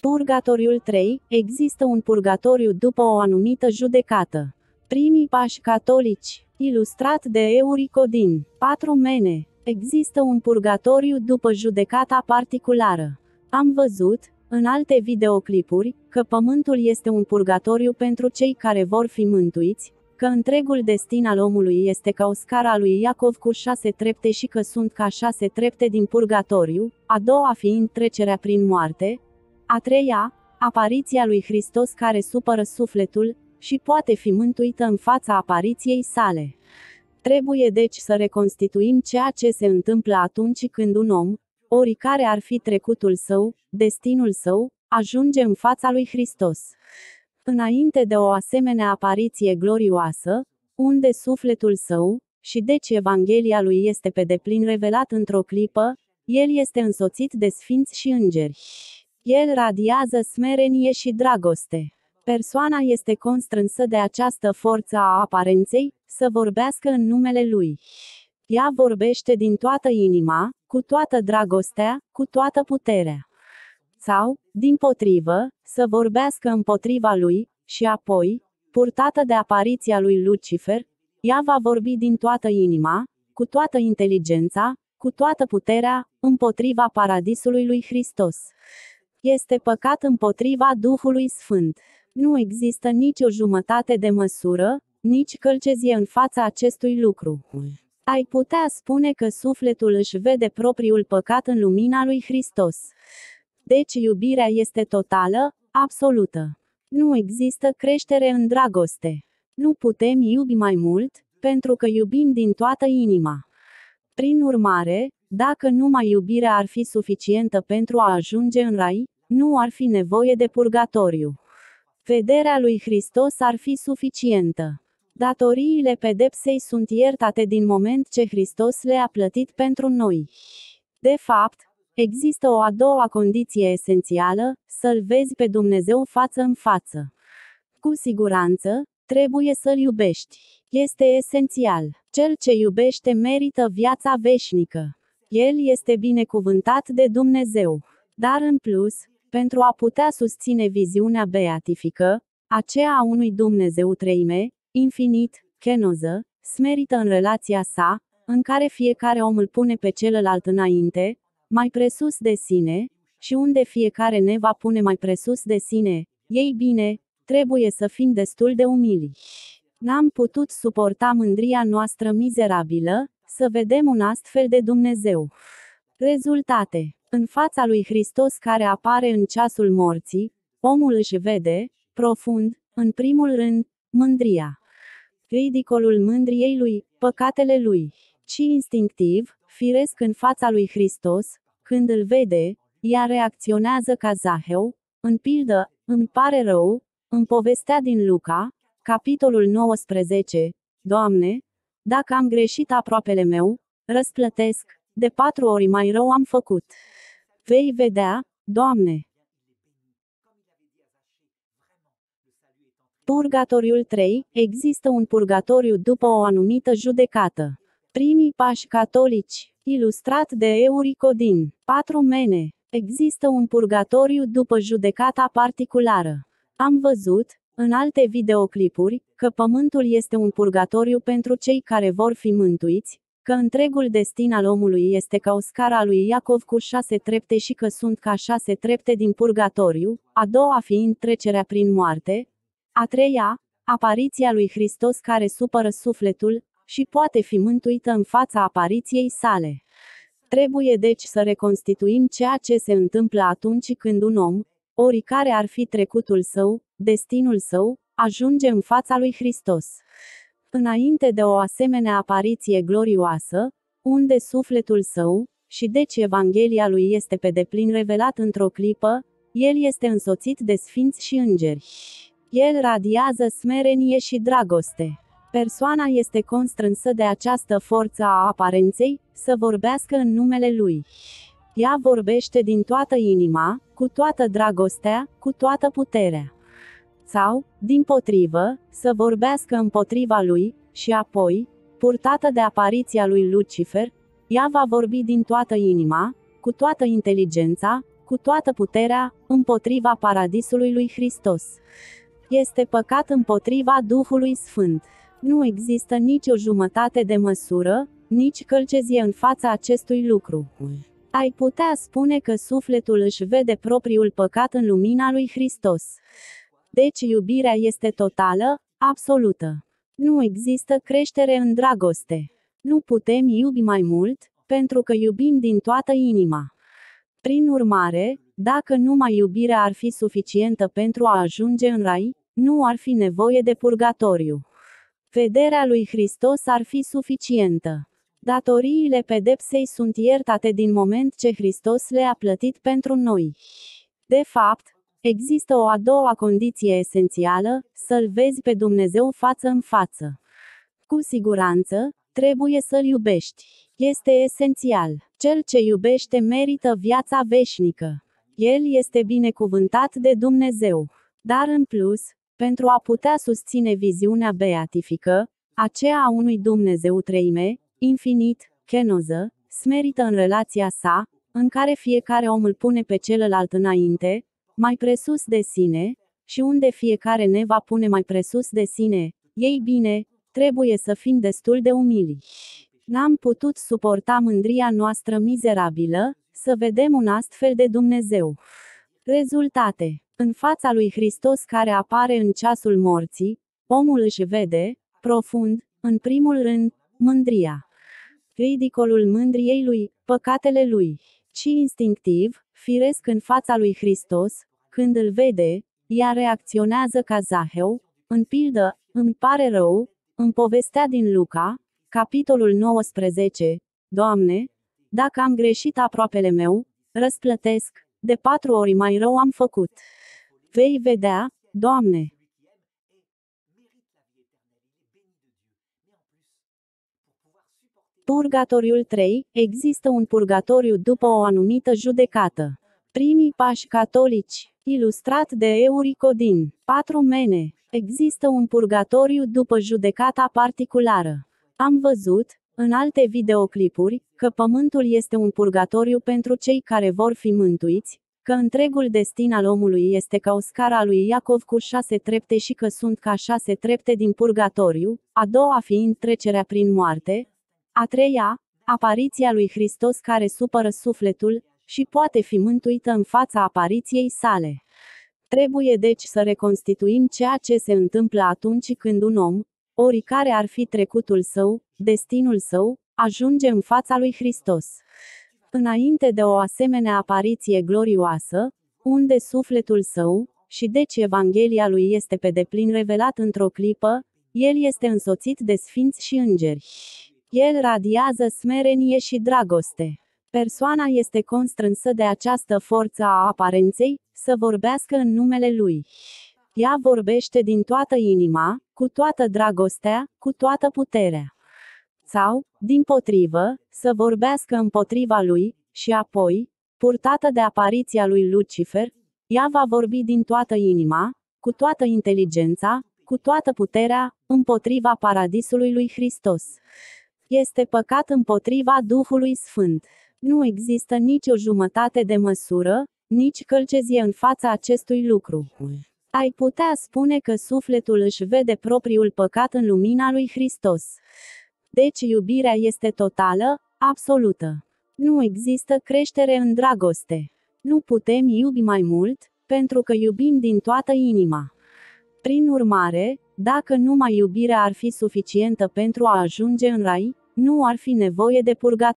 Purgatoriul 3. Există un purgatoriu după o anumită judecată. Primii pași catolici. Ilustrat de Eurico din 4 Mene. Există un purgatoriu după judecata particulară. Am văzut, în alte videoclipuri, că pământul este un purgatoriu pentru cei care vor fi mântuiți, că întregul destin al omului este ca o scară a lui Iacov cu 6 trepte și că sunt ca 6 trepte din purgatoriu, a doua fiind trecerea prin moarte, a treia, apariția lui Hristos care supără sufletul, și poate fi mântuită în fața apariției sale. Trebuie deci să reconstituim ceea ce se întâmplă atunci când un om, oricare ar fi trecutul său, destinul său, ajunge în fața lui Hristos. Înainte de o asemenea apariție glorioasă, unde sufletul său, și deci Evanghelia lui este pe deplin revelat într-o clipă, el este însoțit de sfinți și îngeri. El radiază smerenie și dragoste. Persoana este constrânsă de această forță a aparenței, să vorbească în numele lui. Ea vorbește din toată inima, cu toată dragostea, cu toată puterea. Sau, dimpotrivă, să vorbească împotriva lui, și apoi, purtată de apariția lui Lucifer, ea va vorbi din toată inima, cu toată inteligența, cu toată puterea, împotriva paradisului lui Hristos. Este păcat împotriva Duhului Sfânt. Nu există nicio jumătate de măsură, nici călcezie în fața acestui lucru. Ai putea spune că sufletul își vede propriul păcat în lumina lui Hristos. Deci iubirea este totală, absolută. Nu există creștere în dragoste. Nu putem iubi mai mult, pentru că iubim din toată inima. Prin urmare, dacă numai iubirea ar fi suficientă pentru a ajunge în rai, nu ar fi nevoie de purgatoriu. Vederea lui Hristos ar fi suficientă. Datoriile pedepsei sunt iertate din moment ce Hristos le-a plătit pentru noi. De fapt, există o a doua condiție esențială, să-L vezi pe Dumnezeu față în față. Cu siguranță, trebuie să-L iubești. Este esențial. Cel ce iubește merită viața veșnică. El este binecuvântat de Dumnezeu. Dar în plus, pentru a putea susține viziunea beatifică, aceea a unui Dumnezeu treime, infinit, kenoză, smerită în relația sa, în care fiecare om îl pune pe celălalt înainte, mai presus de sine, și unde fiecare ne va pune mai presus de sine, ei bine, trebuie să fim destul de umili. N-am putut suporta mândria noastră mizerabilă, să vedem un astfel de Dumnezeu. Rezultate. În fața lui Hristos care apare în ceasul morții, omul își vede, profund, în primul rând, mândria. Ridicolul mândriei lui, păcatele lui. Și instinctiv, firesc în fața lui Hristos, când îl vede, ea reacționează ca Zaheu, în pildă, îmi pare rău, în povestea din Luca, capitolul 19, Doamne, dacă am greșit aproapele meu, răsplătesc, de 4 ori mai rău am făcut. Vei vedea, Doamne. Purgatoriul 3. Există un purgatoriu după o anumită judecată. Primii pași catolici. Ilustrat de Eurico din 4 Mene. Există un purgatoriu după judecata particulară. Am văzut, în alte videoclipuri, că pământul este un purgatoriu pentru cei care vor fi mântuiți, că întregul destin al omului este ca o scară a lui Iacov cu 6 trepte și că sunt ca 6 trepte din purgatoriu, a doua fiind trecerea prin moarte, a treia, apariția lui Hristos care supără sufletul, și poate fi mântuită în fața apariției sale. Trebuie deci să reconstituim ceea ce se întâmplă atunci când un om, oricare ar fi trecutul său, destinul său, ajunge în fața lui Hristos. Înainte de o asemenea apariție glorioasă, unde sufletul său, și deci Evanghelia lui este pe deplin revelat într-o clipă, el este însoțit de sfinți și îngeri. El radiază smerenie și dragoste. Persoana este constrânsă de această forță a aparenței, să vorbească în numele lui. Ea vorbește din toată inima, cu toată dragostea, cu toată puterea. Sau, dimpotrivă, să vorbească împotriva lui, și apoi, purtată de apariția lui Lucifer, ea va vorbi din toată inima, cu toată inteligența, cu toată puterea, împotriva paradisului lui Hristos. Este păcat împotriva Duhului Sfânt. Nu există nici o jumătate de măsură, nici călcezie în fața acestui lucru. Ai putea spune că sufletul își vede propriul păcat în lumina lui Hristos. Deci iubirea este totală, absolută. Nu există creștere în dragoste. Nu putem iubi mai mult, pentru că iubim din toată inima. Prin urmare, dacă numai iubirea ar fi suficientă pentru a ajunge în rai, nu ar fi nevoie de purgatoriu. Vederea lui Hristos ar fi suficientă. Datoriile pedepsei sunt iertate din moment ce Hristos le-a plătit pentru noi. De fapt, există o a doua condiție esențială, să-L vezi pe Dumnezeu față în față. Cu siguranță, trebuie să-L iubești. Este esențial. Cel ce iubește merită viața veșnică. El este binecuvântat de Dumnezeu. Dar în plus, pentru a putea susține viziunea beatifică, aceea a unui Dumnezeu treime, infinit, kenoză, smerită în relația sa, în care fiecare om îl pune pe celălalt înainte, mai presus de sine, și unde fiecare ne va pune mai presus de sine, ei bine, trebuie să fim destul de umili. N-am putut suporta mândria noastră mizerabilă, să vedem un astfel de Dumnezeu. Rezultate. În fața lui Hristos care apare în ceasul morții, omul își vede, profund, în primul rând, mândria. Ridicolul mândriei lui, păcatele lui. Și instinctiv, firesc în fața lui Hristos, când îl vede, ea reacționează ca Zaheu, în pildă, îmi pare rău, în povestea din Luca, capitolul 19, Doamne, dacă am greșit aproapele meu, răsplătesc, de 4 ori mai rău am făcut. Vei vedea, Doamne. Purgatoriul 3. Există un purgatoriu după o anumită judecată. Primii pași catolici. Ilustrat de Euricodin. 4 mene. Există un purgatoriu după judecata particulară. Am văzut, în alte videoclipuri, că pământul este un purgatoriu pentru cei care vor fi mântuiți, că întregul destin al omului este ca o scară a lui Iacov cu 6 trepte și că sunt ca 6 trepte din purgatoriu, a doua fiind trecerea prin moarte, a treia, apariția lui Hristos care supără sufletul, și poate fi mântuită în fața apariției sale. Trebuie deci să reconstituim ceea ce se întâmplă atunci când un om, oricare ar fi trecutul său, destinul său, ajunge în fața lui Hristos. Înainte de o asemenea apariție glorioasă, unde sufletul său, și deci Evanghelia lui este pe deplin revelat într-o clipă, el este însoțit de sfinți și îngeri. El radiază smerenie și dragoste. Persoana este constrânsă de această forță a aparenței, să vorbească în numele lui. Ea vorbește din toată inima, cu toată dragostea, cu toată puterea. Sau, dimpotrivă, să vorbească împotriva lui, și apoi, purtată de apariția lui Lucifer, ea va vorbi din toată inima, cu toată inteligența, cu toată puterea, împotriva paradisului lui Hristos. Este păcat împotriva Duhului Sfânt. Nu există nici o jumătate de măsură, nici călcezie în fața acestui lucru. Ai putea spune că sufletul își vede propriul păcat în lumina lui Hristos. Deci iubirea este totală, absolută. Nu există creștere în dragoste. Nu putem iubi mai mult, pentru că iubim din toată inima. Prin urmare, dacă numai iubirea ar fi suficientă pentru a ajunge în rai, nu ar fi nevoie de purgatoriu.